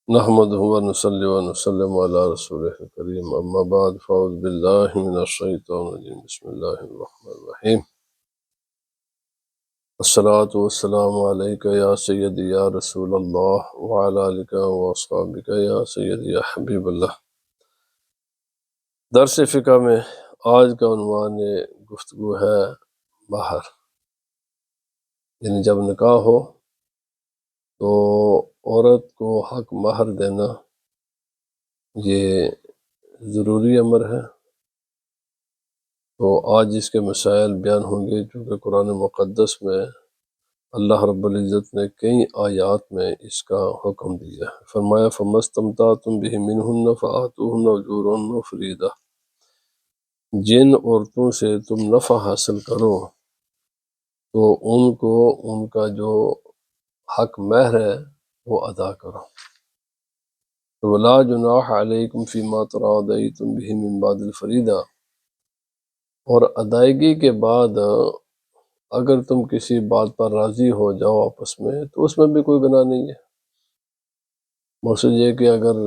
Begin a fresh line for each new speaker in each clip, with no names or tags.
نحمده ونصلي ونسلم على رسوله الكريم اما بعد فاعوذ بالله من الشيطان الرجيم بسم الله الرحمن الرحيم الصلاة والسلام عليك يا سيدي يا رسول الله وعلى آلك واصحابك يا سيدي يا حبيب الله۔ درس فقہ میں آج کا عنوان گفتگو ہے مہر، یعنی جب نکاح ہو تو عورت کو حق مہر دینا یہ ضروری امر ہے۔ تو آج اس کے مسائل بیان ہوں گے، چونکہ قرآن مقدس میں اللہ رب العزت نے کئی آیات میں اس کا حکم دیا ہے۔ فرمایا فَمَسْتَمْتَعْتُمْ بِهِ مِنْهُنَّ فَآتُوهُنَّ أُجُورَهُنَّ فَرِيضَةً، جن عورتوں سے تم نفع حاصل کرو تو ان کو ان کا جو حق مہر ہے وہ ادا کرو۔ وَلَا جُنَاحَ عَلَيْكُمْ فِي مَا تَرَاضَيْتُمْ بِهِ مِنْ بَعْدِ الْفَرِيضَةِ، اور ادائیگی کے بعد اگر تم کسی بات پر راضی ہو جاؤ آپس میں تو اس میں بھی کوئی گناہ نہیں ہے۔ مقصد یہ کہ اگر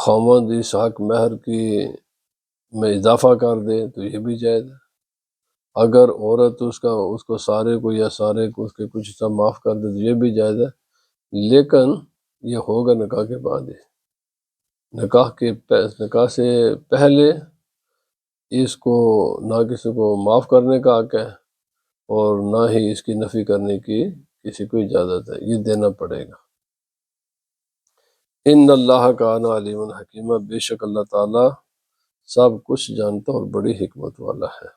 خاوند اس حق مہر کی میں اضافہ کر دے تو یہ بھی جائز ہے، اگر عورت اس کو سارے کو یا سارے کو اس کے کچھ حصہ معاف کر دے تو یہ بھی جائز ہے، لیکن یہ ہوگا نکاح کے بعد ہی۔ نکاح سے پہلے اس کو نہ کسی کو معاف کرنے کا حق ہے اور نہ ہی اس کی نفی کرنے کی کسی کو اجازت ہے، یہ دینا پڑے گا۔ ان اللہ کان علیم حکیمہ، بے شک اللہ تعالیٰ سب کچھ جانتا اور بڑی حکمت والا ہے۔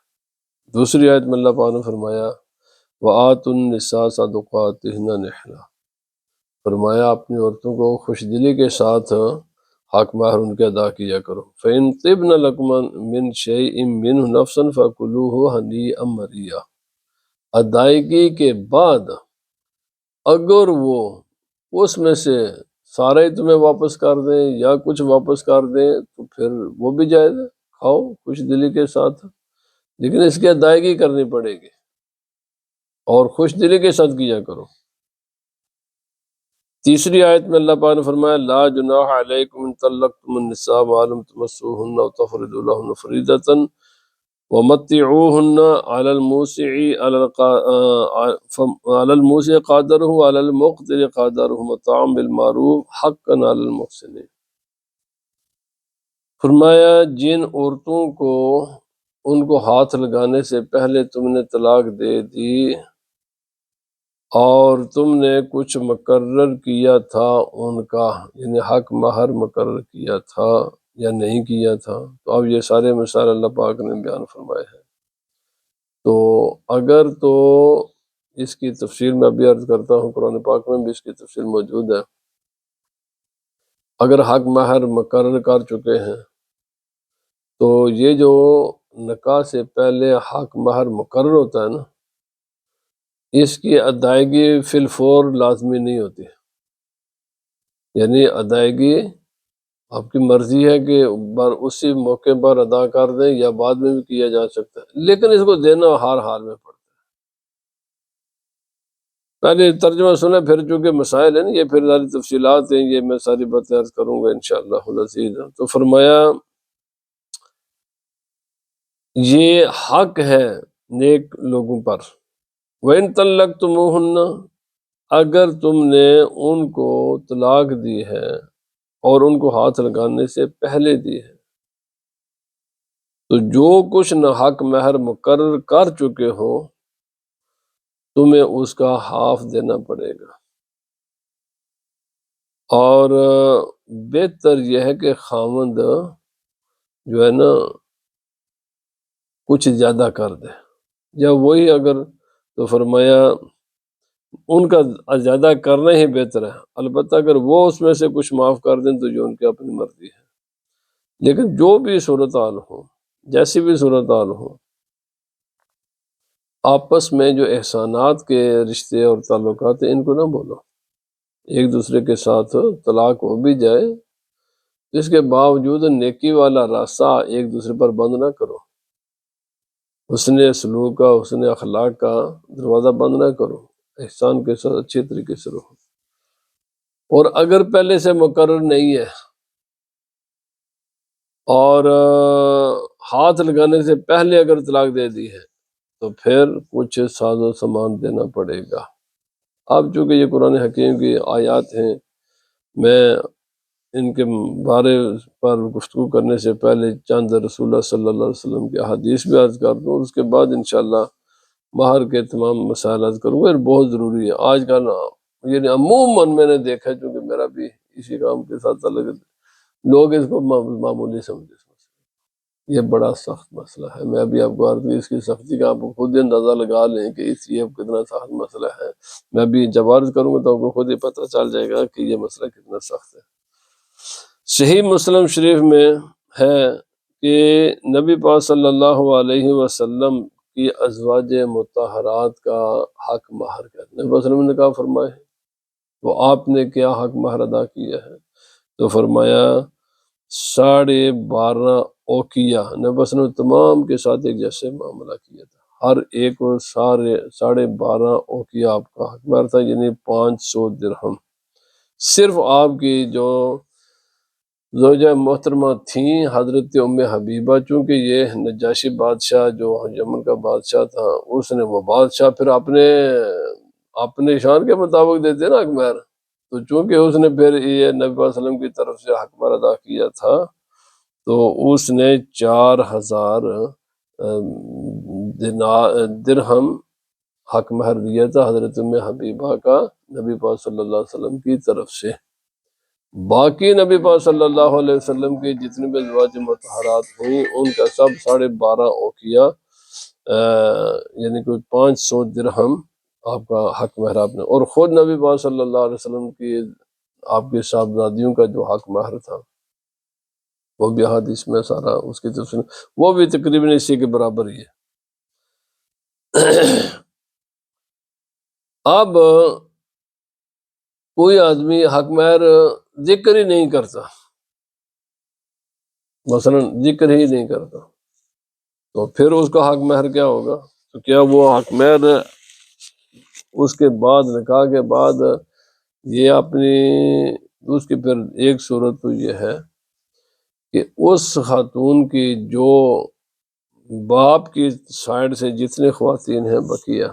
دوسری آیت میں اللہ پاک نے فرمایا وَآتُوا النِّسَاءَ صَدُقَاتِهِنَّ نِحْلَةً، فرمایا اپنی عورتوں کو خوش دلی کے ساتھ حق مہر ان کے ادا کیا کرو۔ فَإِن طِبْنَ لَكُم مِّن شَيْءٍ مِّنْهُ نَفْسًا فَكُلُوهُ هَنِيئًا مَرِيئًا، ادائیگی کے بعد اگر وہ اس میں سے سارا ہی تمہیں واپس کر دیں یا کچھ واپس کر دیں تو پھر وہ بھی جائز ہے، کھاؤ خوش دلی کے ساتھ، لیکن اس کی ادائیگی کرنی پڑے گی اور خوش دلی کے ساتھ کیا کرو۔ تیسری آیت میں اللہ پاک نے فرمایا لا جناح علیکم ان طلقتم النساء ما لم تمسوهن وتفرضوا لهن فريضة ومتعوهن على الموسع قدره وعلى المقتر قدره متاعا بالمعروف حقا على المحسنين، فرمایا جن عورتوں کو ان کو ہاتھ لگانے سے پہلے تم نے طلاق دے دی اور تم نے کچھ مقرر کیا تھا ان کا، یعنی حق مہر مقرر کیا تھا یا نہیں کیا تھا، تو اب یہ سارے مسائل اللہ پاک نے بیان فرمائے ہیں۔ تو اگر تو اس کی تفصیل میں ابھی عرض کرتا ہوں، قرآن پاک میں بھی اس کی تفصیل موجود ہے۔ اگر حق مہر مقرر کر چکے ہیں تو یہ جو نکاح سے پہلے حق مہر مقرر ہوتا ہے نا، اس کی ادائیگی فی الفور لازمی نہیں ہوتی، یعنی ادائیگی آپ کی مرضی ہے کہ اسی موقع پر ادا کر دیں یا بعد میں بھی کیا جا سکتا ہے، لیکن اس کو دینا ہر حال میں پڑتا ہے۔ پہلے ترجمہ سنیں، پھر چونکہ مسائل ہیں نا یہ پھر ساری تفصیلات ہیں، یہ میں ساری باتیں عرض کروں گا انشاءاللہ العزیز۔ تو فرمایا یہ حق ہے نیک لوگوں پر، وَإِن طَلَّقْتُمُوهُنَّ، اگر تم نے ان کو طلاق دی ہے اور ان کو ہاتھ لگانے سے پہلے دی ہے، تو جو کچھ نہ حق مہر مقرر کر چکے ہو تمہیں اس کا ہاف دینا پڑے گا، اور بہتر یہ ہے کہ خاوند جو ہے نا کچھ زیادہ کر دے، یا وہی اگر تو فرمایا ان کا زیادہ کرنا ہی بہتر ہے، البتہ اگر وہ اس میں سے کچھ معاف کر دیں تو جو ان کی اپنی مرضی ہے، لیکن جو بھی صورتحال ہو، جیسی بھی صورتحال ہو، آپس میں جو احسانات کے رشتے اور تعلقات ہیں ان کو نہ بولو۔ ایک دوسرے کے ساتھ طلاق ہو بھی جائے اس کے باوجود نیکی والا راستہ ایک دوسرے پر بند نہ کرو، حسن سلوک کا، حسن اخلاق کا دروازہ بند نہ کرو، احسان کے ساتھ اچھے طریقے سے رہو۔ اور اگر پہلے سے مقرر نہیں ہے اور ہاتھ لگانے سے پہلے اگر طلاق دے دی ہے تو پھر کچھ ساز و سامان دینا پڑے گا۔ اب چونکہ یہ قرآن حکیم کی آیات ہیں، میں ان کے بارے پر گفتگو کرنے سے پہلے چند رسول اللہ صلی اللہ علیہ وسلم کی حدیث بھی عرض کر دوں، اس کے بعد انشاءاللہ باہر کے تمام مسائل عرض کروں گا۔ یہ بہت ضروری ہے آج کا یعنی عموماً میں نے دیکھا ہے، چونکہ میرا بھی اسی کام کے ساتھ تعلق ہے، لوگ اس کو معمولی سمجھے۔ یہ بڑا سخت مسئلہ ہے، میں ابھی آپ کو عرض کی اس کی سختی کا آپ کو خود ہی اندازہ لگا لیں کہ اس یہ کتنا سخت مسئلہ ہے۔ میں ابھی جب عرض کروں گا تو آپ کو خود ہی پتہ چل جائے گا کہ یہ مسئلہ کتنا سخت ہے۔ صحیح مسلم شریف میں ہے کہ نبی پاک صلی اللہ علیہ وسلم کی ازواج مطہرات کا حق مہر کا نبی صلی اللہ علیہ وسلم نے کہا فرمائے وہ آپ نے کیا حق مہر ادا کیا ہے؟ تو فرمایا 12.5 اوقیہ۔ نبی صلی اللہ علیہ وسلم تمام کے ساتھ ایک جیسے معاملہ کیا تھا، ہر ایک کو 12.5 اوقیہ آپ کا حق مہر تھا، یعنی 500 درہم۔ صرف آپ کی جو زوجہ محترمہ تھیں حضرت ام حبیبہ، چونکہ یہ نجاشی بادشاہ جو یمن کا بادشاہ تھا، اس نے وہ بادشاہ پھر اپنے شان کے مطابق دیتے نا حق مہر، تو چونکہ اس نے پھر یہ نبی صلی اللہ علیہ وسلم کی طرف سے حق مہر ادا کیا تھا تو اس نے 4000 درہم حق مہر دیا تھا حضرت ام حبیبہ کا نبی پاک صلی اللہ علیہ وسلم کی طرف سے۔ باقی نبی پاک صلی اللہ علیہ وسلم کی جتنے بھی ازواج مطہرات ہوئیں ان کا سب 12.5 اوقیہ یعنی کوئی 500 درہم آپ کا حق مہر آپ نے، اور خود نبی پاک صلی اللہ علیہ وسلم کی آپ کی صاحبزادیوں کا جو حق مہر تھا وہ بھی حدیث میں سارا اس کی تفصیل، وہ بھی تقریباً اسی کے برابر ہی ہے۔ اب کوئی آدمی حق مہر ذکر ہی نہیں کرتا، مثلا ذکر ہی نہیں کرتا، تو پھر اس کا حق مہر کیا ہوگا؟ تو کیا وہ حق مہر اس کے بعد نکاح کے بعد یہ اپنی اس کی پھر ایک صورت تو یہ ہے کہ اس خاتون کی جو باپ کی سائڈ سے جتنے خواتین ہیں بقیہ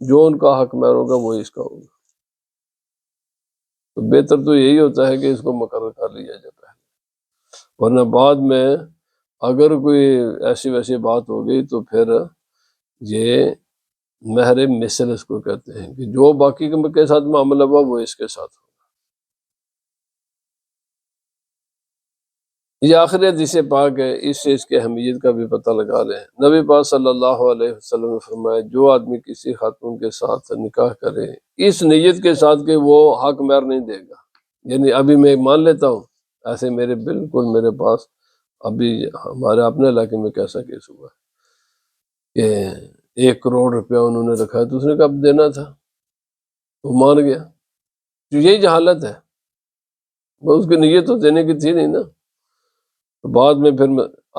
جو ان کا حق مہر ہوگا وہ اس کا ہوگا۔ تو بہتر تو یہی ہوتا ہے کہ اس کو مقرر کر لیا جائے پہلے، ورنہ بعد میں اگر کوئی ایسی ویسی بات ہو گئی تو پھر یہ مہر مثل اس کو کہتے ہیں کہ جو باقی کے ساتھ معاملہ ہوا وہ اس کے ساتھ ہو۔ یہ آخری حدیث پاک ہے، اس سے اس کی اہمیت کا بھی پتہ لگا لیں۔ نبی پاک صلی اللہ علیہ وسلم نے فرمایا جو آدمی کسی خاتون کے ساتھ نکاح کرے اس نیت کے ساتھ کہ وہ حق مہر نہیں دے گا، یعنی ابھی میں مان لیتا ہوں، ایسے میرے پاس ابھی ہمارے اپنے علاقے میں کیسا کیس ہوا کہ 1 کروڑ روپیہ انہوں نے رکھا ہے تو اس نے کب دینا تھا، وہ مان گیا، جو یہی جہالت ہے، وہ اس کی نیت تو دینے کی تھی نہیں نا۔ تو بعد میں پھر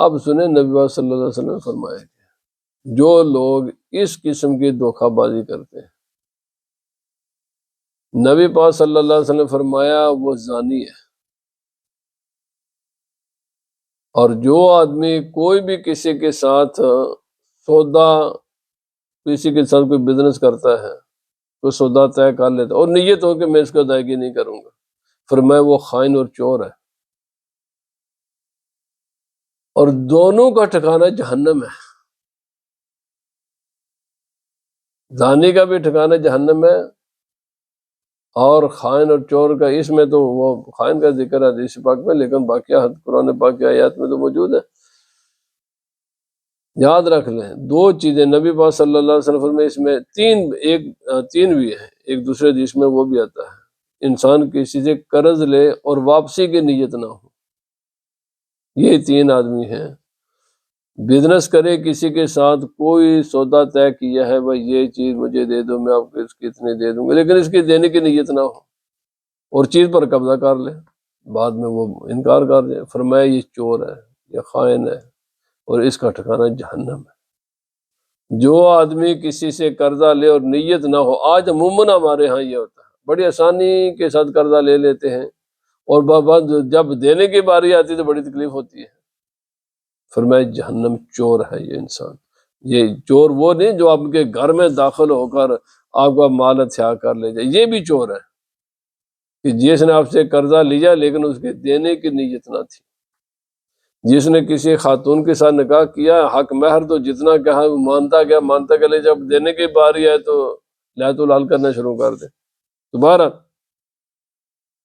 اب سنیں نبی صلی اللہ علیہ وسلم نے فرمایا کہ جو لوگ اس قسم کی دھوکہ بازی کرتے ہیں، نبی پاک صلی اللہ علیہ وسلم نے فرمایا وہ زانی ہے، اور جو آدمی کوئی بھی کسی کے ساتھ سودا، کسی کے ساتھ کوئی بزنس کرتا ہے، کوئی سودا طے کر لیتا اور نیت ہو کہ میں اس کو ادائیگی نہیں کروں گا، فرمایا وہ خائن اور چور ہے، اور دونوں کا ٹھکانہ جہنم ہے۔ زانی کا بھی ٹھکانہ جہنم ہے اور خائن اور چور کا، اس میں تو وہ خائن کا ذکر ہے حدیث پاک میں، لیکن باقی قرآن پاک کی آیات میں تو موجود ہے۔ یاد رکھ لیں 2 چیزیں نبی پاک صلی اللہ علیہ وسلم میں، اس میں تین بھی ہے، ایک دوسرے حدیث میں وہ بھی آتا ہے، انسان کسی سے قرض لے اور واپسی کی نیت نہ ہو، یہ 3 آدمی ہیں۔ بزنس کرے کسی کے ساتھ، کوئی سودا طے کیا ہے بھائی یہ چیز مجھے دے دو میں آپ کو اس کی اتنے دے دوں گا، لیکن اس کی دینے کی نیت نہ ہو اور چیز پر قبضہ کر لے، بعد میں وہ انکار کر دے، فرمایا یہ چور ہے، یہ خائن ہے اور اس کا ٹھکانہ جہنم ہے۔ جو آدمی کسی سے قرضہ لے اور نیت نہ ہو، آج عموماً ہمارے ہاں یہ ہوتا ہے، بڑی آسانی کے ساتھ قرضہ لے لیتے ہیں، اور بعد جب دینے کی باری آتی ہے تو بڑی تکلیف ہوتی ہے۔ فرمایا جہنم چور ہے یہ انسان، یہ چور وہ نہیں جو آپ کے گھر میں داخل ہو کر آپ کا مال ہتھیا کر لے جائے، یہ بھی چور ہے کہ جس نے آپ سے قرضہ لیا لیکن اس کے دینے کی نیت نہ تھی، جس نے کسی خاتون کے ساتھ نکاح کیا، حق مہر تو جتنا کہا مانتا گیا، جب دینے کی باری آئے تو لہت لال کرنا شروع کر دے۔ دوبارہ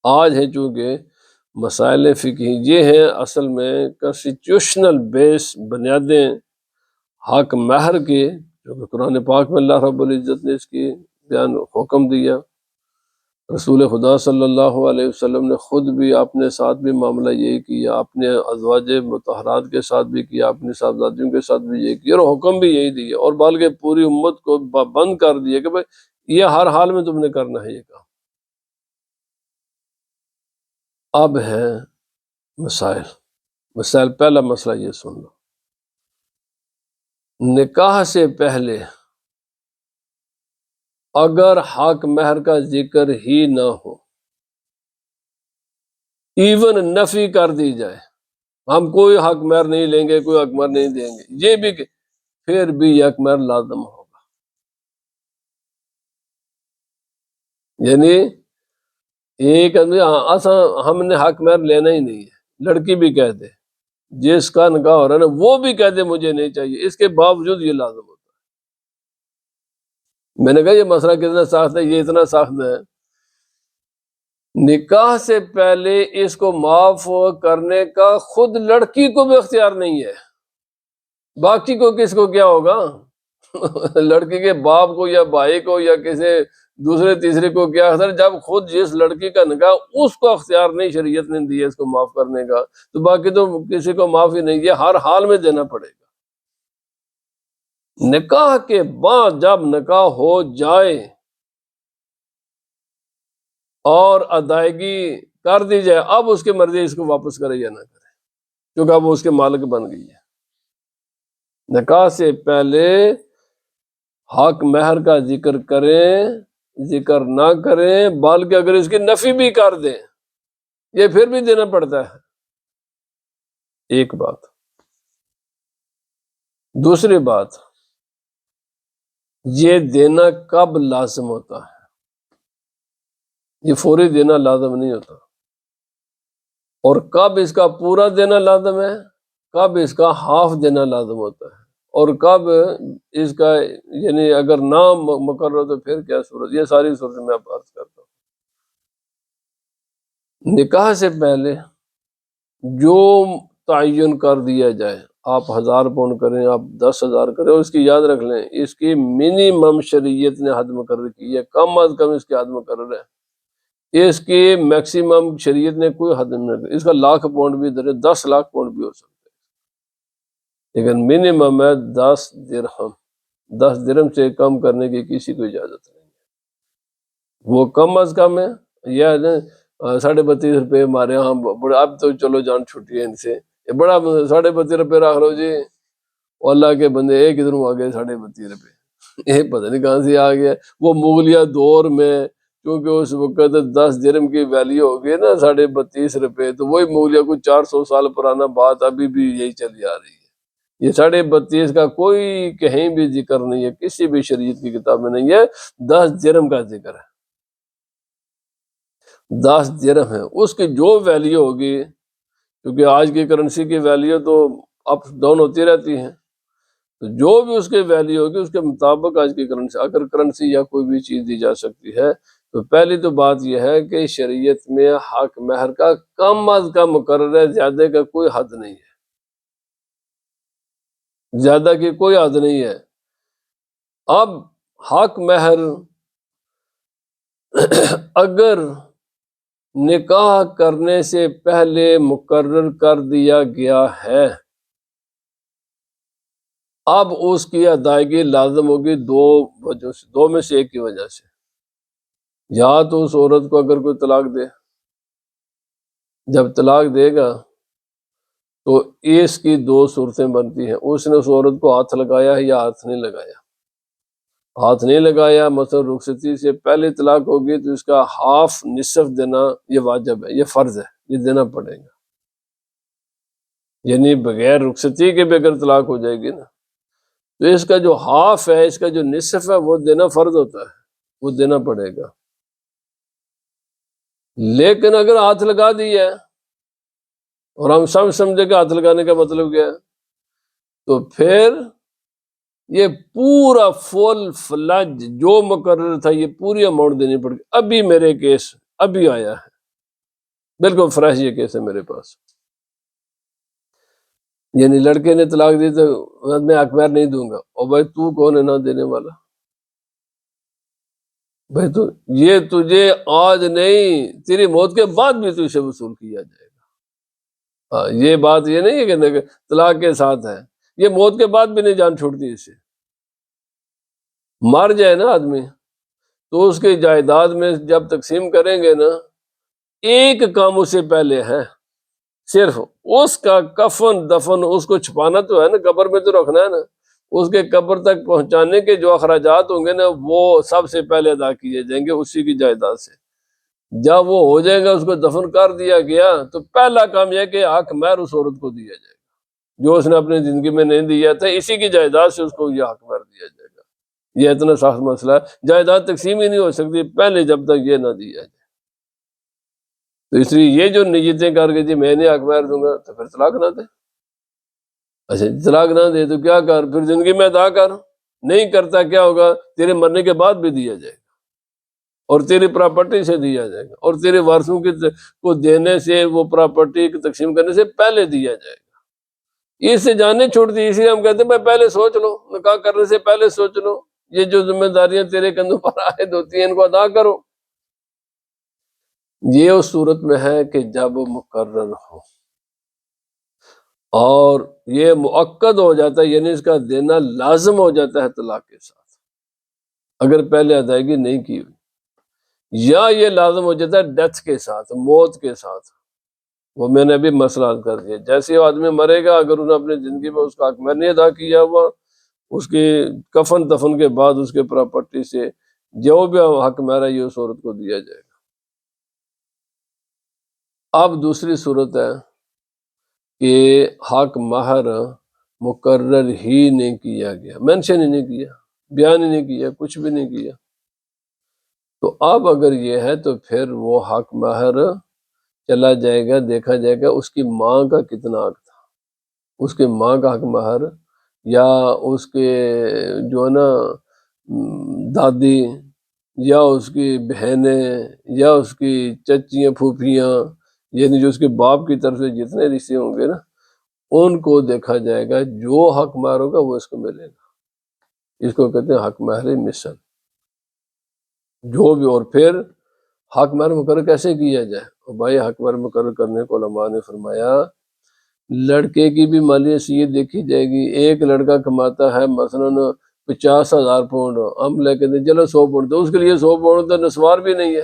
آج ہے چونکہ مسائل فقہی یہ ہیں اصل میں کانسٹیٹیوشنل بیس، بنیادیں حق مہر کی، جو کہ قرآن پاک میں اللہ رب العزت نے اس کی بیان حکم دیا، رسول خدا صلی اللہ علیہ وسلم نے خود بھی اپنے ساتھ بھی معاملہ یہی کیا، اپنے ازواج مطہرات کے ساتھ بھی کیا، اپنی صاحبزادیوں کے ساتھ بھی یہی کیا، اور حکم بھی یہی دیا، اور بلکہ پوری امت کو بند کر دیا کہ بھائی یہ ہر حال میں تم نے کرنا ہے یہ کام۔ اب ہے مسائل، پہلا مسئلہ یہ سن لو، نکاح سے پہلے اگر حق مہر کا ذکر ہی نہ ہو، ایون نفی کر دی جائے، ہم کوئی حق مہر نہیں لیں گے، کوئی حق مہر نہیں دیں گے، یہ بھی پھر بھی حق مہر لازم ہوگا۔ یعنی ایک ہم نے حق مہر لینا ہی نہیں ہے، لڑکی بھی کہہ دے، جس کا نکاح ہو رہا ہے نا وہ بھی کہہ دے مجھے نہیں چاہیے، اس کے باوجود یہ لازم ہوتا ہے۔ میں نے کہا یہ مسئلہ کتنا سخت ہے، یہ اتنا سخت ہے، نکاح سے پہلے اس کو معاف کرنے کا خود لڑکی کو بھی اختیار نہیں ہے، باقی کو کس کو کیا ہوگا؟ لڑکی کے باپ کو یا بھائی کو یا کسی دوسرے تیسرے کو کیا اختیار؟ جب خود جس لڑکی کا نکاح اس کو اختیار نہیں شریعت نے دیا اس کو معاف کرنے کا، تو باقی تو کسی کو معاف ہی نہیں، یہ ہر حال میں دینا پڑے گا۔ نکاح کے بعد جب نکاح ہو جائے اور ادائیگی کر دی جائے، اب اس کی مرضی اس کو واپس کرے یا نہ کرے، کیونکہ اب وہ اس کے مالک بن گئی ہے۔ نکاح سے پہلے حق مہر کا ذکر کریں، ذکر نہ کریں، بلکہ اگر اس کی نفی بھی کر دیں یہ پھر بھی دینا پڑتا ہے، ایک بات۔ دوسری بات، یہ دینا کب لازم ہوتا ہے؟ یہ فوری دینا لازم نہیں ہوتا، اور کب اس کا پورا دینا لازم ہے، کب اس کا ہاف دینا لازم ہوتا ہے، اور کب اس کا یعنی اگر نہ مقرر تو پھر کیا صورت، یہ ساری صورت میں آپ عرض کرتا ہوں۔ نکاح سے پہلے جو تعین کر دیا جائے، آپ 1000 پاؤنڈ کریں، آپ 10,000 کریں، اس کی یاد رکھ لیں اس کی منیمم شریعت نے حد مقرر کی ہے، کم از کم اس کی حد مقرر ہے، اس کی میکسیمم شریعت نے کوئی حد نہیں رکھی، اس کا 1,00,000 پاؤنڈ بھی ادھر ہے، 10,00,000 پاؤنڈ بھی ہو سکتا ہے، لیکن منیمم ہے 10 درہم، 10 درہم سے کم کرنے کی کسی کو اجازت نہیں ہے، وہ کم از کم ہے۔ یا 32.5 ہمارے یہاں بڑا، اب تو چلو جان چھٹی ہے ان سے، یہ بڑا 32.5 رکھ لو جی، اللہ کے بندے ایک ادھر آ گئے 32.5، یہ پتہ نہیں کہاں سے آ گیا۔ وہ مغلیہ دور میں کیونکہ اس وقت 10 درہم کی ویلیو ہو گئی نا 32.5 تو وہی مغلیہ کو 400 سال پرانا بات ابھی بھی یہی چلی آ رہی ہے۔ یہ 32.5 کا کوئی کہیں بھی ذکر نہیں ہے، کسی بھی شریعت کی کتاب میں نہیں ہے، 10 درہم کا ذکر ہے، 10 درہم ہے، اس کی جو ویلیو ہوگی، کیونکہ آج کی کرنسی کی ویلیو تو اپ ڈاؤن ہوتی رہتی ہیں، تو جو بھی اس کی ویلیو ہوگی اس کے مطابق آج کی کرنسی، اگر کرنسی یا کوئی بھی چیز دی جا سکتی ہے، تو پہلی تو بات یہ ہے کہ شریعت میں حق مہر کا کم از کم مقرر ہے، زیادہ کا کوئی حد نہیں ہے، زیادہ کی کوئی حد نہیں ہے۔ اب حق مہر اگر نکاح کرنے سے پہلے مقرر کر دیا گیا ہے، اب اس کی ادائیگی لازم ہوگی دو وجہ سے، دو میں سے ایک کی وجہ سے، یا تو اس عورت کو اگر کوئی طلاق دے، جب طلاق دے گا تو اس کی دو صورتیں بنتی ہیں، اس نے اس عورت کو ہاتھ لگایا ہے یا ہاتھ نہیں لگایا، ہاتھ نہیں لگایا، مثلا رخصتی سے پہلے طلاق ہوگی تو اس کا ہاف نصف دینا یہ واجب ہے، یہ فرض ہے، یہ دینا پڑے گا، یعنی بغیر رخصتی کے بھی اگر طلاق ہو جائے گی نا تو اس کا جو ہاف ہے، اس کا جو نصف ہے وہ دینا فرض ہوتا ہے، وہ دینا پڑے گا۔ لیکن اگر ہاتھ لگا دیا ہے اور ہم سمجھے کہ ہاتھ لگانے کا مطلب کیا ہے، تو پھر یہ پورا فل فلج جو مقرر تھا یہ پوری اماؤنٹ دینی پڑ گئی۔ ابھی میرے کیس ابھی آیا ہے، بالکل فریش یہ کیس ہے میرے پاس، یعنی لڑکے نے طلاق دی تو میں حق مہر نہیں دوں گا، اور بھائی تو کون ہے نہ دینے والا؟ بھائی تو یہ تجھے آج نہیں، تیری موت کے بعد بھی تو اسے وصول کیا جائے گا۔ یہ بات یہ نہیں ہے کہ طلاق کے ساتھ ہے، یہ موت کے بعد بھی نہیں جان چھوڑتی اسے۔ مر جائے نا آدمی تو اس کی جائیداد میں جب تقسیم کریں گے نا، ایک کام اس سے پہلے ہے، صرف اس کا کفن دفن، اس کو چھپانا تو ہے نا، قبر میں تو رکھنا ہے نا، اس کے قبر تک پہنچانے کے جو اخراجات ہوں گے نا وہ سب سے پہلے ادا کیے جائیں گے اسی کی جائیداد سے۔ جب وہ ہو جائے گا، اس کو دفن کر دیا گیا، تو پہلا کام یہ کہ حق مہر اس عورت کو دیا جائے گا جو اس نے اپنی زندگی میں نہیں دیا تھا، اسی کی جائیداد سے اس کو یہ حق مہر دیا جائے گا۔ یہ اتنا سخت مسئلہ ہے، جائیداد تقسیم ہی نہیں ہو سکتی پہلے جب تک یہ نہ دیا جائے۔ تو اس لیے یہ جو نیتیں کر کے جی میں نے حق مہر دوں گا، تو پھر طلاق نہ دے۔ اچھا طلاق نہ دے تو کیا کر، پھر زندگی میں ادا کر، نہیں کرتا کیا ہوگا، تیرے مرنے کے بعد بھی دیا جائے گا، اور تیری پراپرٹی سے دیا جائے گا، اور تیرے وارثوں کو دینے سے، وہ پراپرٹی کی تقسیم کرنے سے پہلے دیا جائے گا۔ اس سے جانے چھوڑتی، اسی لیے ہم کہتے ہیں بھائی پہلے سوچ لو، نکاح کرنے سے پہلے سوچ لو، یہ جو ذمہ داریاں تیرے کندھوں پر عائد ہوتی ہیں ان کو ادا کرو۔ یہ اس صورت میں ہے کہ جب مقرر ہو اور یہ مؤکد ہو جاتا ہے، یعنی اس کا دینا لازم ہو جاتا ہے طلاق کے ساتھ، اگر پہلے ادائیگی نہیں کی ہوئی، یا یہ لازم ہو جاتا ہے ڈیتھ کے ساتھ، موت کے ساتھ۔ وہ میں نے ابھی مسئلہ حل کر دیا، جیسے وہ آدمی مرے گا، اگر انہوں نے اپنی زندگی میں اس کا حق مہر نہیں ادا کیا ہوا، اس کے کفن دفن کے بعد اس کے پراپرٹی سے جو بھی حق مہر ہے یہ اس عورت کو دیا جائے گا۔ اب دوسری صورت ہے کہ حق مہر مقرر ہی نہیں کیا گیا، مینشن ہی نہیں کیا، بیان ہی نہیں کیا، کچھ بھی نہیں کیا، تو اب اگر یہ ہے تو پھر وہ حق مہر چلا جائے گا، دیکھا جائے گا اس کی ماں کا کتنا حق تھا، اس کے ماں کا حق مہر، یا اس کے جو ہے نا دادی، یا اس کی بہنیں، یا اس کی چچیاں پھوپھیاں، یعنی جو اس کے باپ کی طرف سے جتنے رشتے ہوں گے نا ان کو دیکھا جائے گا، جو حق مہر ہوگا وہ اس کو ملے گا۔ اس کو کہتے ہیں حق مہر مثل، جو بھی۔ اور پھر حق مہر مقرر کیسے کیا جائے؟ اور بھائی حق مہر مقرر کرنے کو علماء نے فرمایا لڑکے کی بھی مالی حیثیت دیکھی جائے گی۔ ایک لڑکا کماتا ہے مثلاً 50,000 پاؤنڈ، ہم لے کے دیں چلو 100 پاؤنڈ، تو اس کے لیے 100 پاؤنڈ تو نسوار بھی نہیں ہے۔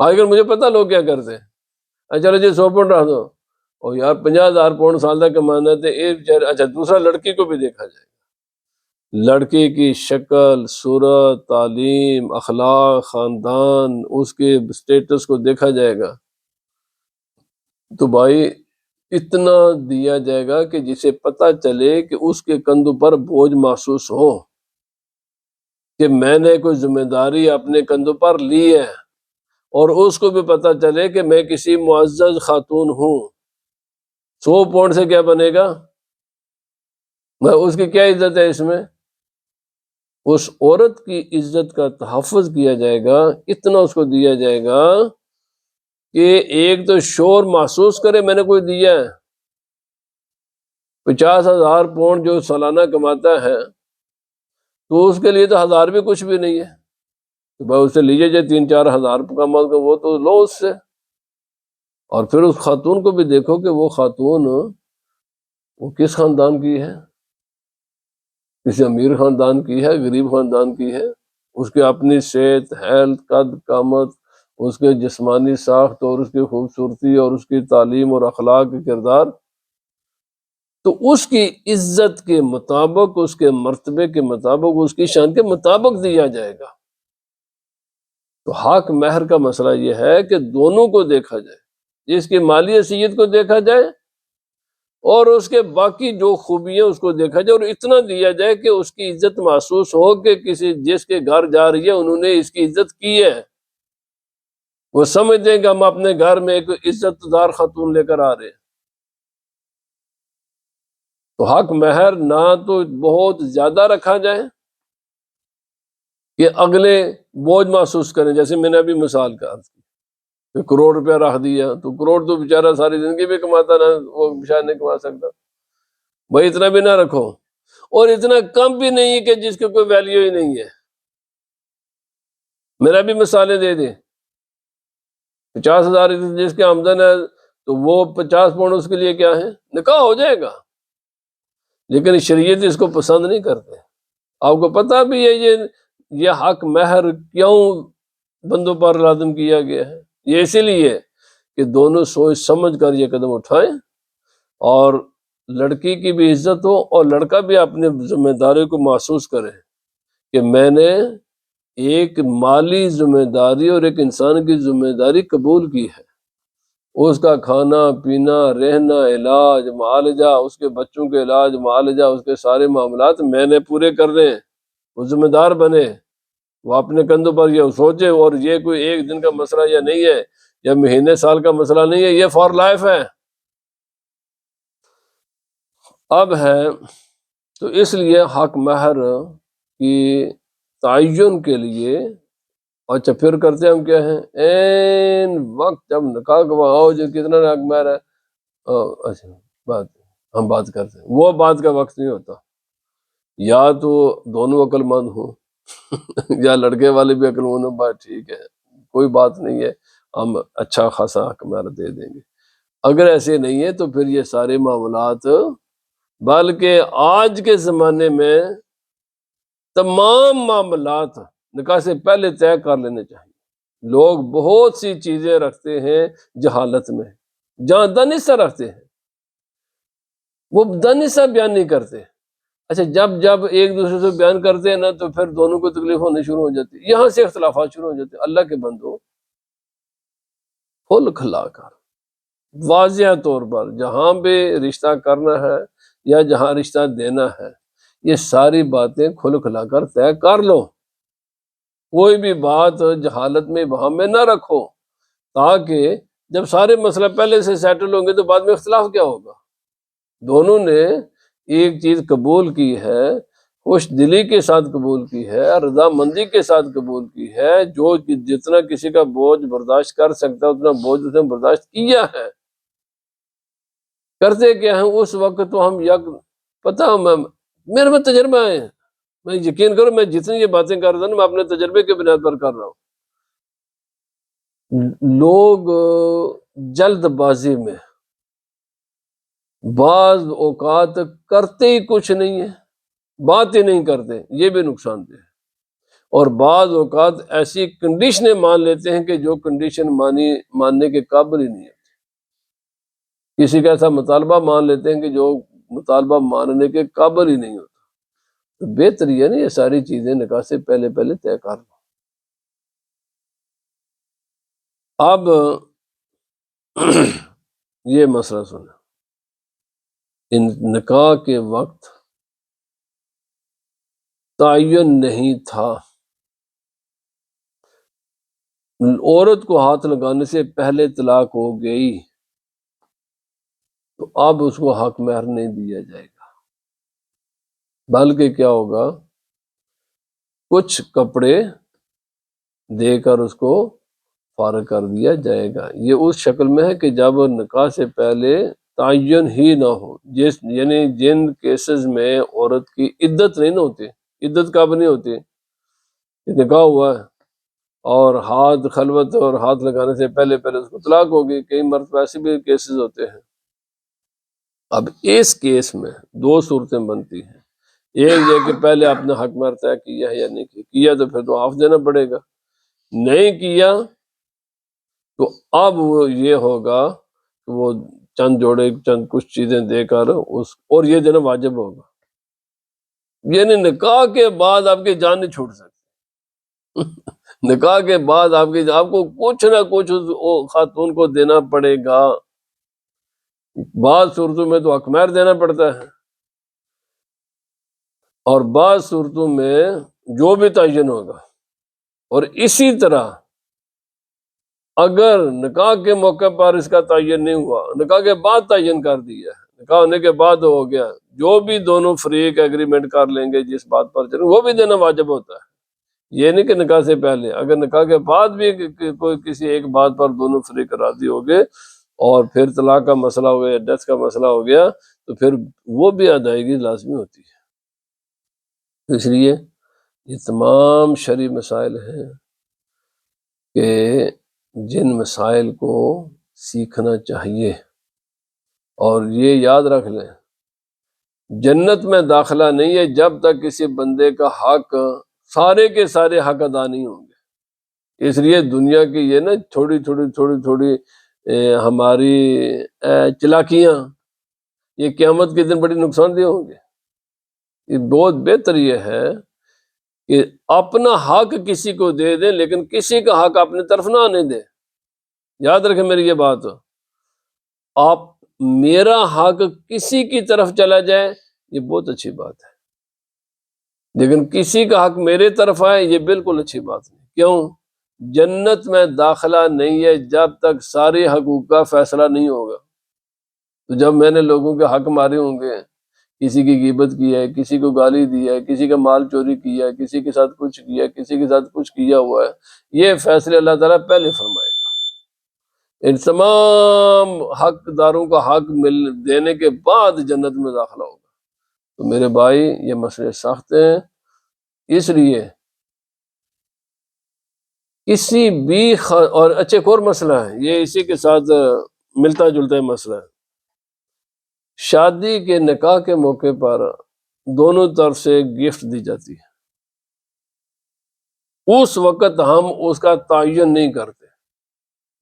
آج کل مجھے پتا لوگ کیا کرتے ہیں، چلو جی 100 پاؤنڈ رکھ دو، اور یار 50,000 پاؤنڈ سال تک کمانا ہے تو ایک بیچارے، اچھا دوسرا لڑکی کو بھی دیکھا جائے گا، لڑکی کی شکل، صورت، تعلیم، اخلاق، خاندان، اس کے سٹیٹس کو دیکھا جائے گا، تو بھائی اتنا دیا جائے گا کہ جسے پتہ چلے کہ اس کے کندھوں پر بوجھ محسوس ہو کہ میں نے کوئی ذمہ داری اپنے کندھوں پر لی ہے، اور اس کو بھی پتہ چلے کہ میں کسی معزز خاتون ہوں۔ 100 پاؤنڈ سے کیا بنے گا؟ اس کی کیا عزت ہے اس میں؟ اس عورت کی عزت کا تحفظ کیا جائے گا، اتنا اس کو دیا جائے گا کہ ایک تو شور محسوس کرے میں نے کوئی دیا ہے۔ 50,000 پاؤنڈ جو سالانہ کماتا ہے تو اس کے لیے تو 1,000 بھی کچھ بھی نہیں ہے، تو بھائی اسے لیجیے جو 3-4 ہزار کما کر وہ تو لو اس سے۔ اور پھر اس خاتون کو بھی دیکھو کہ وہ خاتون وہ کس خاندان کی ہے، کسی امیر خاندان کی ہے، غریب خاندان کی ہے، اس کی اپنی صحت، ہیلتھ، قد قامت، اس کے جسمانی ساخت، اور اس کی خوبصورتی، اور اس کی تعلیم اور اخلاق، کردار، تو اس کی عزت کے مطابق، اس کے مرتبے کے مطابق، اس کی شان کے مطابق دیا جائے گا۔ تو حق مہر کا مسئلہ یہ ہے کہ دونوں کو دیکھا جائے، جس کی مالی حیثیت کو دیکھا جائے اور اس کے باقی جو خوبیاں اس کو دیکھا جائے، اور اتنا دیا جائے کہ اس کی عزت محسوس ہو کہ جس کے گھر جا رہی ہے انہوں نے اس کی عزت کی ہے، وہ سمجھ دیں کہ ہم اپنے گھر میں ایک عزت دار خاتون لے کر آ رہے ہیں۔ تو حق مہر نہ تو بہت زیادہ رکھا جائے کہ اگلے بوجھ محسوس کریں، جیسے میں نے ابھی مثال کہا کہ کروڑ روپیہ رکھ دیا، تو کروڑ تو بیچارہ ساری زندگی بھی کماتا نہ، وہ شاید نہیں کما سکتا، بھائی اتنا بھی نہ رکھو، اور اتنا کم بھی نہیں کہ جس کی کوئی ویلیو ہی نہیں ہے۔ میرا بھی مثالیں دے دیں، 50,000 جس کی آمدن ہے تو وہ 50 پاؤنڈ اس کے لیے کیا ہے، نکاح ہو جائے گا، لیکن شریعت اس کو پسند نہیں کرتے۔ آپ کو پتہ بھی ہے یہ حق مہر کیوں بندوں پر لازم کیا گیا ہے؟ یہ اسی لیے کہ دونوں سوچ سمجھ کر یہ قدم اٹھائیں، اور لڑکی کی بھی عزت ہو اور لڑکا بھی اپنے ذمہ داری کو محسوس کرے کہ میں نے ایک مالی ذمہ داری اور ایک انسان کی ذمہ داری قبول کی ہے، اس کا کھانا پینا رہنا علاج معالجہ، اس کے بچوں کے علاج معالجہ، اس کے سارے معاملات میں نے پورے کرنے ہیں، وہ ذمہ دار بنے، وہ اپنے کندھوں پر یہ سوچے، اور یہ کوئی ایک دن کا مسئلہ یا نہیں ہے، یا مہینے سال کا مسئلہ نہیں ہے، یہ فار لائف ہے۔ اب ہے تو اس لیے حق مہر کی تعین کے لیے، اچھا پھر کرتے ہم کیا ہیں، این وقت جب نکاح کا ہو جو کتنا حق مہر ہے، اچھا بات ہم بات کرتے ہیں، وہ بات کا وقت نہیں ہوتا، یا تو دونوں عقل مند ہوں یا لڑکے والے بھی عقل مند ہوں، بات ٹھیک ہے کوئی بات نہیں ہے، ہم اچھا خاصا حق مہر دے دیں گے۔ اگر ایسے نہیں ہے تو پھر یہ سارے معاملات، بلکہ آج کے زمانے میں تمام معاملات نکاح سے پہلے طے کر لینے چاہیے۔ لوگ بہت سی چیزیں رکھتے ہیں جہالت میں، جہاں دانستہ رکھتے ہیں وہ دانستہ بیان نہیں کرتے۔ اچھا جب ایک دوسرے سے بیان کرتے ہیں نا تو پھر دونوں کو تکلیف ہونی شروع ہو جاتی، یہاں سے اختلافات شروع ہو جاتے۔ اللہ کے بندو، کھل کھلا کر واضح طور پر جہاں بھی رشتہ کرنا ہے یا جہاں رشتہ دینا ہے، یہ ساری باتیں کھل کھلا کر طے کر لو، کوئی بھی بات جہالت میں وہاں میں نہ رکھو، تاکہ جب سارے مسئلہ پہلے سے سیٹل ہوں گے تو بعد میں اختلاف کیا ہوگا۔ دونوں نے ایک چیز قبول کی ہے، خوش دلی کے ساتھ قبول کی ہے، رضا مندی کے ساتھ قبول کی ہے، جو جتنا کسی کا بوجھ برداشت کر سکتا ہے اتنا بوجھ اس نے برداشت کیا ہے۔ کرتے کیا ہیں اس وقت تو ہم پتہ میرے میں تجربہ ہے، میں یقین کرو میں جتنی یہ باتیں کر رہا ہوں میں اپنے تجربے کے بنا پر کر رہا ہوں۔ لوگ جلد بازی میں بعض اوقات کرتے ہی کچھ نہیں ہے، بات ہی نہیں کرتے، یہ بھی نقصان دہ ہے، اور بعض اوقات ایسی کنڈیشنیں مان لیتے ہیں کہ جو کنڈیشن ماننے کے قابل ہی نہیں ہے، کسی کا ایسا مطالبہ مان لیتے ہیں کہ جو مطالبہ ماننے کے قابل ہی نہیں ہوتا۔ تو بہتر یہ نا یہ ساری چیزیں نکاح سے پہلے طے کر لو۔ اب یہ مسئلہ سنیں، ان نکاح کے وقت تعین نہیں تھا، عورت کو ہاتھ لگانے سے پہلے طلاق ہو گئی تو اب اس کو حق مہر نہیں دیا جائے گا، بلکہ کیا ہوگا، کچھ کپڑے دے کر اس کو فارغ کر دیا جائے گا۔ یہ اس شکل میں ہے کہ جب نکاح سے پہلے تعین ہی نہ ہو، یعنی جن کیسز میں عورت کی عدت نہیں نہ ہوتی، عدت کب نہیں ہوتی، نکاح ہوا ہے اور خلوت اور ہاتھ لگانے سے پہلے اس کو طلاق ہوگی، کئی مرتبہ ایسے بھی کیسز ہوتے ہیں۔ اب اس کیس میں دو صورتیں بنتی ہیں، ایک یہ کہ پہلے آپ نے حق مہر طے کیا ہے یا نہیں کیا، تو پھر تو آف دینا پڑے گا، نہیں کیا تو اب وہ یہ ہوگا کہ وہ چند جوڑے چند کچھ چیزیں دے کر اور یہ دینا واجب ہوگا، یعنی نکاح کے بعد آپ کی جان نہیں چھوٹ سکتی نکاح کے بعد آپ کو کچھ نہ کچھ خاتون کو دینا پڑے گا، بعض صورتوں میں تو حق مہر دینا پڑتا ہے، اور بعض صورتوں میں جو بھی تعین ہوگا۔ اور اسی طرح اگر نکاح کے موقع پر اس کا تعین نہیں ہوا، نکاح کے بعد تعین کر دیا، نکاح ہونے کے بعد ہو گیا، جو بھی دونوں فریق ایگریمنٹ کر لیں گے جس بات پر چلیں وہ بھی دینا واجب ہوتا ہے۔ یہ نہیں کہ نکاح سے پہلے، اگر نکاح کے بعد بھی کوئی کسی ایک بات پر دونوں فریق راضی ہو گئے اور پھر طلاق کا مسئلہ ہو گیا، ڈیتھ کا مسئلہ ہو گیا، تو پھر وہ بھی ادائیگی لازمی ہوتی ہے۔ اس لیے یہ تمام شرعی مسائل ہیں کہ جن مسائل کو سیکھنا چاہیے، اور یہ یاد رکھ لیں جنت میں داخلہ نہیں ہے جب تک کسی بندے کا حق، سارے کے سارے حق ادا نہیں ہوں گے۔ اس لیے دنیا کی یہ نا تھوڑی تھوڑی ہماری چلاکیاں یہ قیامت کے دن بڑی نقصان دہ ہوں گے۔ یہ بہت بہتر یہ ہے کہ اپنا حق کسی کو دے دیں، لیکن کسی کا حق اپنی طرف نہ آنے دیں۔ یاد رکھیں میری یہ بات، آپ میرا حق کسی کی طرف چلا جائے یہ بہت اچھی بات ہے، لیکن کسی کا حق میرے طرف آئے یہ بالکل اچھی بات نہیں۔ کیوں؟ جنت میں داخلہ نہیں ہے جب تک سارے حقوق کا فیصلہ نہیں ہوگا۔ تو جب میں نے لوگوں کے حق مارے ہوں گے، کسی کی غیبت کی ہے، کسی کو گالی دی ہے، کسی کا مال چوری کیا ہے، کسی کے ساتھ کچھ کیا، کسی کے ساتھ کچھ کیا ہوا ہے، یہ فیصلے اللہ تعالیٰ پہلے فرمائے گا۔ ان تمام حقداروں کا حق دینے کے بعد جنت میں داخلہ ہوگا۔ تو میرے بھائی یہ مسئلے سخت ہیں، اس لیے کسی بھی اور اچھے ایک اور مسئلہ ہے، یہ اسی کے ساتھ ملتا جلتا ہے مسئلہ ہے۔ شادی کے نکاح کے موقع پر دونوں طرف سے گفٹ دی جاتی ہے، اس وقت ہم اس کا تعین نہیں کرتے،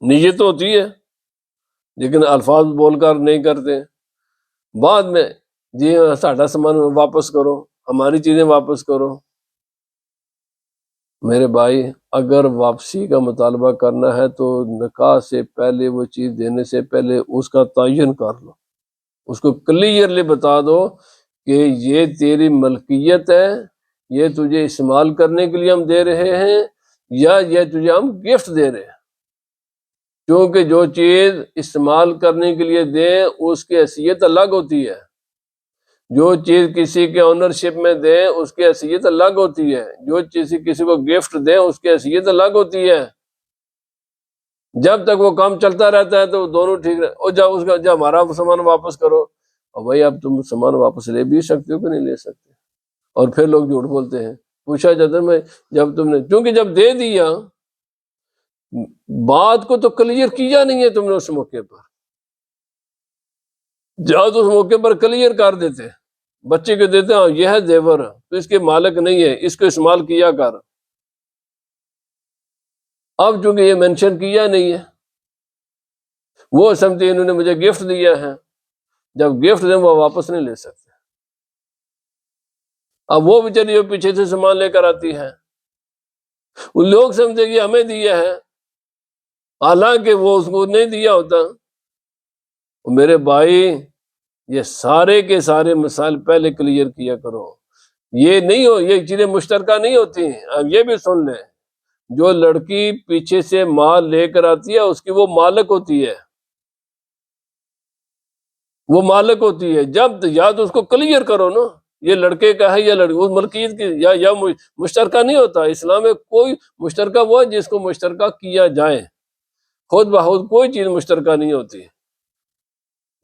نیت ہوتی ہے لیکن الفاظ بول کر نہیں کرتے۔ بعد میں جی ساڈا سامان واپس کرو، ہماری چیزیں واپس کرو۔ میرے بھائی اگر واپسی کا مطالبہ کرنا ہے تو نکاح سے پہلے وہ چیز دینے سے پہلے اس کا تعین کر لو، اس کو کلیئرلی بتا دو کہ یہ تیری ملکیت ہے، یہ تجھے استعمال کرنے کے لیے ہم دے رہے ہیں، یا یہ تجھے ہم گفٹ دے رہے ہیں۔ کیونکہ جو چیز استعمال کرنے کے لیے دیں اس کی حیثیت الگ ہوتی ہے، جو چیز کسی کے اونرشپ میں دیں اس کی حیثیت الگ ہوتی ہے، جو چیز کسی کو گفٹ دیں اس کی حیثیت الگ ہوتی ہے۔ جب تک وہ کام چلتا رہتا ہے تو دونوں ٹھیک رہے، اور جب ہمارا سامان واپس کرو، اور بھائی اب تم سامان واپس لے بھی سکتے ہو کہ نہیں لے سکتے؟ اور پھر لوگ جھوٹ بولتے ہیں، پوچھا جاتا ہے میں جب تم نے، کیونکہ جب دے دیا بات کو تو کلیئر کیا نہیں ہے تم نے اس موقع پر، جاؤ تو اس موقع پر کلیئر کر دیتے، بچے کو دیتے ہیں یہ ہے زیور تو اس کے مالک نہیں ہے، اس کو استعمال کیا کر۔ اب چونکہ یہ مینشن کیا نہیں ہے، وہ سمجھتے انہوں نے مجھے گفٹ دیا ہے، جب گفٹ دیں وہ واپس نہیں لے سکتے۔ اب وہ بیچاری پیچھے سے سامان لے کر آتی ہے، وہ لوگ سمجھتے کہ ہمیں دیا ہے، حالانکہ وہ اس کو نہیں دیا ہوتا۔ میرے بھائی یہ سارے کے سارے مسائل پہلے کلیئر کیا کرو، یہ نہیں ہو، یہ چیزیں مشترکہ نہیں ہوتی ہیں۔ اب یہ بھی سن لیں، جو لڑکی پیچھے سے مال لے کر آتی ہے اس کی وہ مالک ہوتی ہے، وہ مالک ہوتی ہے۔ جب یا تو اس کو کلیئر کرو نا یہ لڑکے کا ہے یا لڑکی، اس ملکیت کی یا مشترکہ نہیں ہوتا۔ اسلام میں کوئی مشترکہ وہ ہے جس کو مشترکہ کیا جائے، خود بخود کوئی چیز مشترکہ نہیں ہوتی،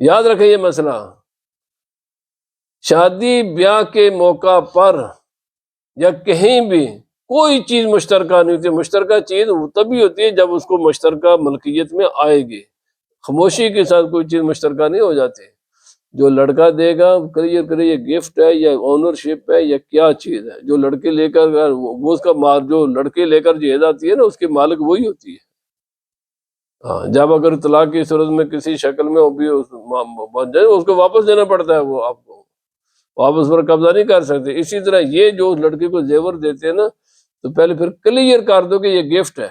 یاد رکھیں یہ مسئلہ۔ شادی بیاہ کے موقع پر یا کہیں بھی کوئی چیز مشترکہ نہیں ہوتی۔ مشترکہ چیز تبھی ہوتی ہے جب اس کو مشترکہ ملکیت میں آئے گی، خاموشی کے ساتھ کوئی چیز مشترکہ نہیں ہو جاتی۔ جو لڑکا دے گا کلیئر کرے یہ گفٹ ہے یا اونرشپ ہے یا کیا چیز ہے، جو لڑکے لے کر وہ اس کا جو لڑکے لے کر جہیز آتی ہے نا اس کے مالک وہی ہوتی ہے۔ ہاں، جب اگر طلاق کی صورت میں کسی شکل میں وہ بھی بن جائے اس کو واپس دینا پڑتا ہے، وہ آپ کو واپس پر قبضہ نہیں کر سکتے۔ اسی طرح یہ جو لڑکی کو زیور دیتے ہیں نا، تو پہلے پھر کلیئر کر دو کہ یہ گفٹ ہے،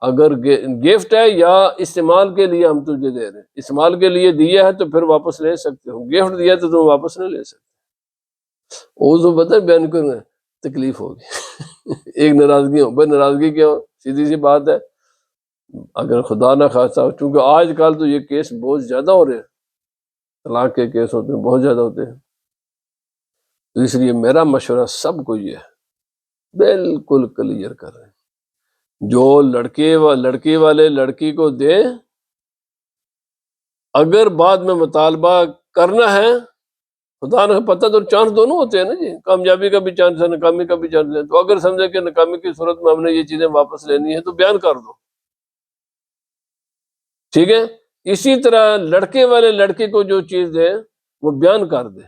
اگر گفٹ ہے یا استعمال کے لیے ہم تجھے دے رہے ہیں، استعمال کے لیے دیا ہے تو پھر واپس لے سکتے ہو، گفٹ دیا تو تم واپس نہیں لے سکتے۔ وہ تو پتہ ہے بیان کرنا تکلیف ہوگی ایک ناراضگی ہو، بھائی ناراضگی کیا ہو، سیدھی سی بات ہے، اگر خدا نہ خواستہ، چونکہ آج کل تو یہ کیس بہت زیادہ ہو رہے ہیں، طلاق کے کیس ہوتے ہیں، بہت زیادہ ہوتے ہیں، تو اس لیے میرا مشورہ سب کو یہ ہے، بالکل کلیئر کر رہے ہیں، جو لڑکی والے لڑکی کو دیں، اگر بعد میں مطالبہ کرنا ہے، خدا نے پتہ تو چانس دونوں ہوتے ہیں نا جی، کامیابی کا بھی چانس ہے، ناکامی کا بھی چانس ہے، تو اگر سمجھے کہ ناکامی کی صورت میں ہم نے یہ چیزیں واپس لینی ہے تو بیان کر دو، ٹھیک ہے۔ اسی طرح لڑکے والے لڑکے کو جو چیز دیں وہ بیان کر دے،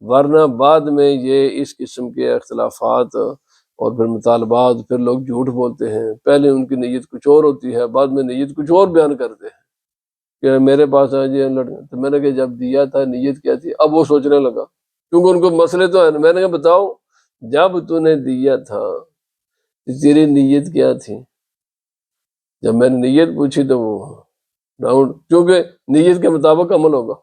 ورنہ بعد میں یہ اس قسم کے اختلافات اور پھر مطالبات، پھر لوگ جھوٹ بولتے ہیں، پہلے ان کی نیت کچھ اور ہوتی ہے، بعد میں نیت کچھ اور بیان کرتے ہیں کہ میرے پاس آ جائے لڑکا، تو میں نے کہا جب دیا تھا نیت کیا تھی، اب وہ سوچنے لگا، کیونکہ ان کو مسئلے تو ہے نا۔ میں نے کہا بتاؤ جب تو نے دیا تھا تیری نیت کیا تھی؟ جب میں نے نیت پوچھی تو وہ ڈاؤٹ، کیونکہ نیت کے مطابق عمل ہوگا،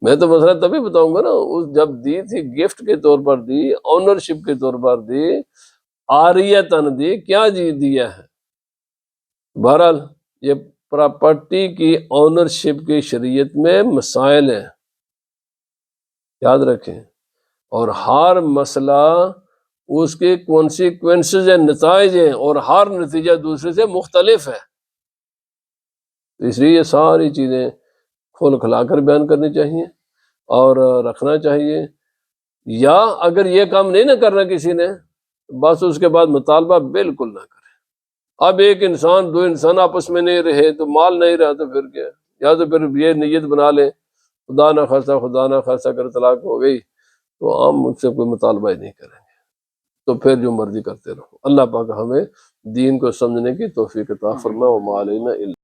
میں تو مسئلہ تبھی بتاؤں گا نا، اس جب دی تھی گفٹ کے طور پر دی، آنرشپ کے طور پر دی، عاریتاً دی، کیا جی دیا ہے۔ بہرحال یہ پراپرٹی کی آنرشپ کی شریعت میں مسائل ہیں، یاد رکھیں، اور ہر مسئلہ اس کے کونسیکوینسز ہیں، نتائج ہیں، اور ہر نتیجہ دوسرے سے مختلف ہے، اس لیے یہ ساری چیزیں کھول کھلا کر بیان کرنی چاہیے اور رکھنا چاہیے، یا اگر یہ کام نہیں نہ کرنا کسی نے، بس اس کے بعد مطالبہ بالکل نہ کرے۔ اب ایک انسان، دو انسان آپس میں نہیں رہے تو مال نہیں رہا تو پھر کیا، یا تو پھر یہ نیت بنا لے، خدا نہ خاصہ اگر طلاق ہو گئی تو ہم مجھ سے کوئی مطالبہ ہی نہیں کریں گے، تو پھر جو مرضی کرتے رہو۔ اللہ پاک ہمیں دین کو سمجھنے کی توفیق عطا فرمائے، وما علینا الا